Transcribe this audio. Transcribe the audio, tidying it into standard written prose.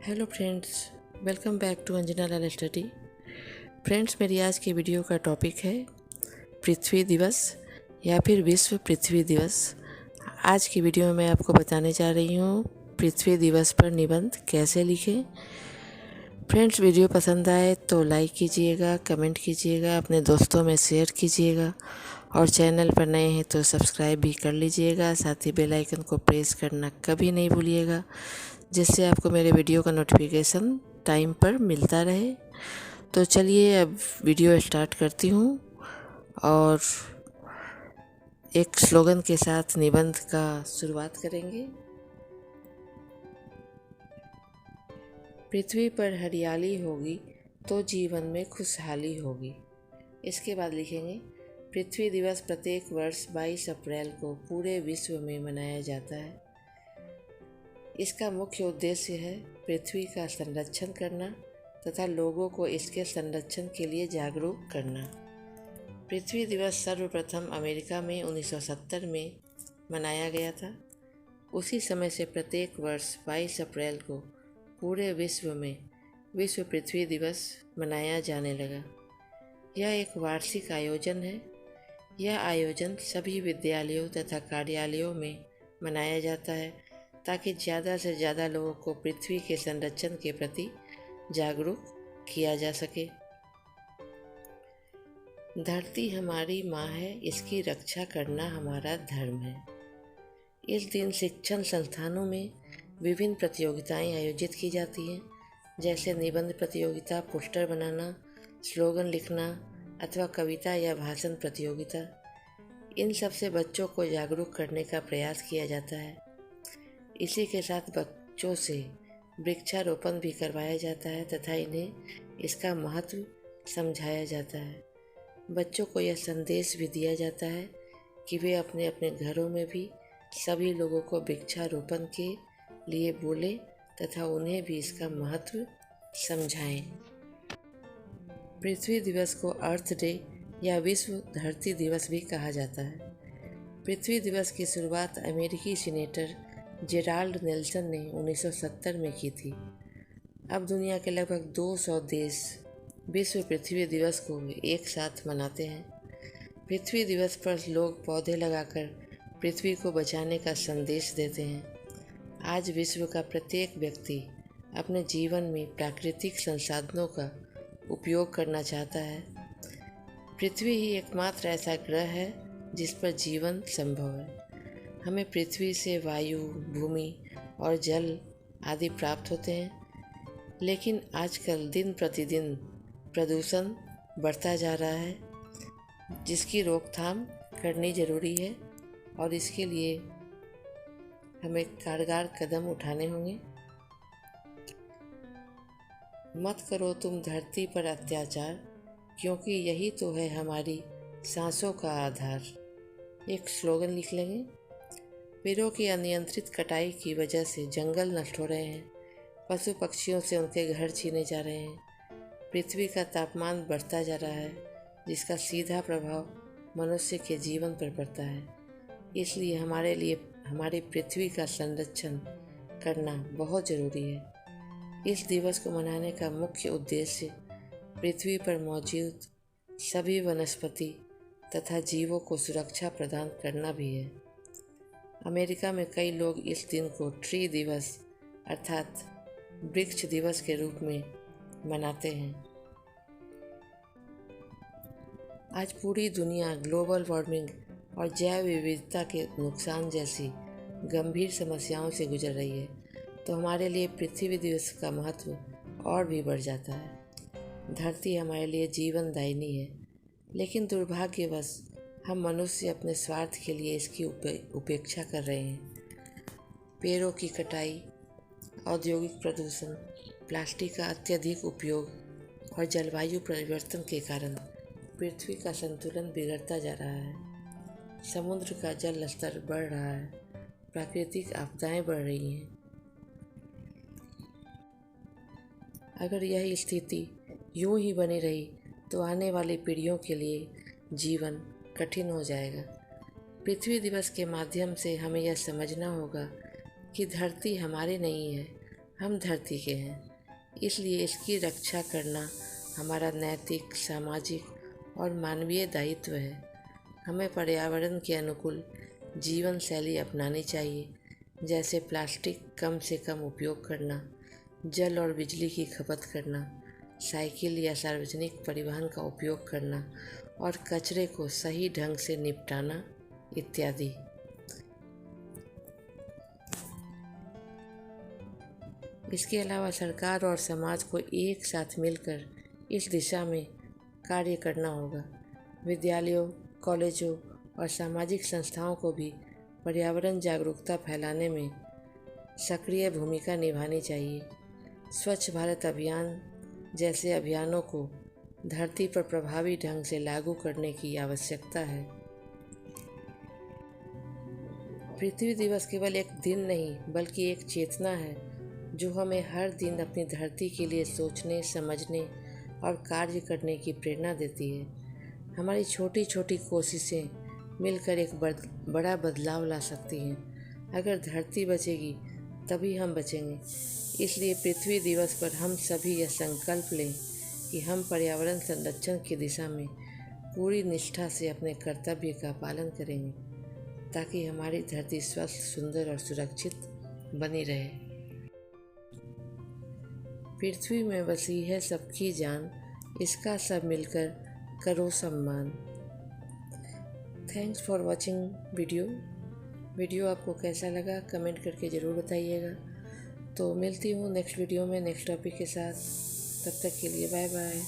Hello friends, welcome back to Anjana Lal study. Friends, मेरी आज की वीडियो का टॉपिक है पृथ्वी दिवस या फिर विश्व पृथ्वी दिवस। आज की वीडियो में मैं आपको बताने जा रही हूँ पृथ्वी दिवस पर निबंध कैसे लिखें। फ्रेंड्स, वीडियो पसंद आए तो लाइक कीजिएगा, कमेंट कीजिएगा, अपने दोस्तों में शेयर कीजिएगा और चैनल पर नए हैं तो सब्सक्राइब भी कर लीजिएगा। साथ ही बेल आइकन को प्रेस करना कभी नहीं भूलिएगा, जिससे आपको मेरे वीडियो का नोटिफिकेशन टाइम पर मिलता रहे। तो चलिए अब वीडियो स्टार्ट करती हूँ और एक स्लोगन के साथ निबंध का शुरुआत करेंगे। पृथ्वी पर हरियाली होगी तो जीवन में खुशहाली होगी। इसके बाद लिखेंगे पृथ्वी दिवस प्रत्येक वर्ष 22 अप्रैल को पूरे विश्व में मनाया जाता है। इसका मुख्य उद्देश्य है पृथ्वी का संरक्षण करना तथा लोगों को इसके संरक्षण के लिए जागरूक करना। पृथ्वी दिवस सर्वप्रथम अमेरिका में 1970 में मनाया गया था। उसी समय से प्रत्येक वर्ष 22 अप्रैल को पूरे विश्व में विश्व पृथ्वी दिवस मनाया जाने लगा। यह एक वार्षिक आयोजन है। यह आयोजन सभी विद्यालयों तथा कार्यालयों में मनाया जाता है ताकि ज़्यादा से ज़्यादा लोगों को पृथ्वी के संरक्षण के प्रति जागरूक किया जा सके। धरती हमारी माँ है, इसकी रक्षा करना हमारा धर्म है। इस दिन शिक्षण संस्थानों में विभिन्न प्रतियोगिताएं आयोजित की जाती हैं, जैसे निबंध प्रतियोगिता, पोस्टर बनाना, स्लोगन लिखना अथवा कविता या भाषण प्रतियोगिता। इन सब से बच्चों को जागरूक करने का प्रयास किया जाता है। इसी के साथ बच्चों से वृक्षारोपण भी करवाया जाता है तथा इन्हें इसका महत्व समझाया जाता है। बच्चों को यह संदेश भी दिया जाता है कि वे अपने अपने घरों में भी सभी लोगों को वृक्षारोपण के लिए बोलें तथा उन्हें भी इसका महत्व समझाएं। पृथ्वी दिवस को अर्थ डे या विश्व धरती दिवस भी कहा जाता है। पृथ्वी दिवस की शुरुआत अमेरिकी सीनेटर जेराल्ड नेल्सन ने 1970 में की थी। अब दुनिया के लगभग 200 देश विश्व पृथ्वी दिवस को एक साथ मनाते हैं। पृथ्वी दिवस पर लोग पौधे लगाकर पृथ्वी को बचाने का संदेश देते हैं। आज विश्व का प्रत्येक व्यक्ति अपने जीवन में प्राकृतिक संसाधनों का उपयोग करना चाहता है। पृथ्वी ही एकमात्र ऐसा ग्रह है जिस पर जीवन संभव है। हमें पृथ्वी से वायु, भूमि और जल आदि प्राप्त होते हैं, लेकिन आजकल दिन प्रतिदिन प्रदूषण बढ़ता जा रहा है, जिसकी रोकथाम करनी जरूरी है और इसके लिए हमें कारगर कदम उठाने होंगे। मत करो तुम धरती पर अत्याचार, क्योंकि यही तो है हमारी सांसों का आधार। एक स्लोगन लिख लेंगे। पेड़ों की अनियंत्रित कटाई की वजह से जंगल नष्ट हो रहे हैं, पशु पक्षियों से उनके घर छीने जा रहे हैं, पृथ्वी का तापमान बढ़ता जा रहा है, जिसका सीधा प्रभाव मनुष्य के जीवन पर पड़ता है। इसलिए हमारे लिए हमारी पृथ्वी का संरक्षण करना बहुत ज़रूरी है। इस दिवस को मनाने का मुख्य उद्देश्य पृथ्वी पर मौजूद सभी वनस्पति तथा जीवों को सुरक्षा प्रदान करना भी है। अमेरिका में कई लोग इस दिन को ट्री दिवस अर्थात वृक्ष दिवस के रूप में मनाते हैं। आज पूरी दुनिया ग्लोबल वार्मिंग और जैव विविधता के नुकसान जैसी गंभीर समस्याओं से गुजर रही है, तो हमारे लिए पृथ्वी दिवस का महत्व और भी बढ़ जाता है। धरती हमारे लिए जीवनदायिनी है, लेकिन दुर्भाग्यवश हम मनुष्य अपने स्वार्थ के लिए इसकी उपेक्षा कर रहे हैं। पेड़ों की कटाई, औद्योगिक प्रदूषण, प्लास्टिक का अत्यधिक उपयोग और जलवायु परिवर्तन के कारण पृथ्वी का संतुलन बिगड़ता जा रहा है। समुद्र का जल स्तर बढ़ रहा है, प्राकृतिक आपदाएं बढ़ रही हैं। अगर यह स्थिति यूं ही बनी रही तो आने वाली पीढ़ियों के लिए जीवन कठिन हो जाएगा। पृथ्वी दिवस के माध्यम से हमें यह समझना होगा कि धरती हमारी नहीं है, हम धरती के हैं, इसलिए इसकी रक्षा करना हमारा नैतिक, सामाजिक और मानवीय दायित्व है। हमें पर्यावरण के अनुकूल जीवन शैली अपनानी चाहिए, जैसे प्लास्टिक कम से कम उपयोग करना, जल और बिजली की खपत करना, साइकिल या सार्वजनिक परिवहन का उपयोग करना और कचरे को सही ढंग से निपटाना इत्यादि। इसके अलावा सरकार और समाज को एक साथ मिलकर इस दिशा में कार्य करना होगा। विद्यालयों, कॉलेजों और सामाजिक संस्थाओं को भी पर्यावरण जागरूकता फैलाने में सक्रिय भूमिका निभानी चाहिए। स्वच्छ भारत अभियान जैसे अभियानों को धरती पर प्रभावी ढंग से लागू करने की आवश्यकता है। पृथ्वी दिवस केवल एक दिन नहीं, बल्कि एक चेतना है जो हमें हर दिन अपनी धरती के लिए सोचने, समझने और कार्य करने की प्रेरणा देती है। हमारी छोटी छोटी कोशिशें मिलकर एक बड़ा बदलाव ला सकती हैं। अगर धरती बचेगी तभी हम बचेंगे। इसलिए पृथ्वी दिवस पर हम सभी यह संकल्प लें कि हम पर्यावरण संरक्षण की दिशा में पूरी निष्ठा से अपने कर्तव्य का पालन करेंगे, ताकि हमारी धरती स्वस्थ, सुंदर और सुरक्षित बनी रहे। पृथ्वी में बसी है सबकी जान, इसका सब मिलकर करो सम्मान। थैंक्स फॉर वॉचिंग वीडियो आपको कैसा लगा कमेंट करके ज़रूर बताइएगा। तो मिलती हूँ नेक्स्ट वीडियो में नेक्स्ट टॉपिक के साथ। तब तक के लिए बाय बाय।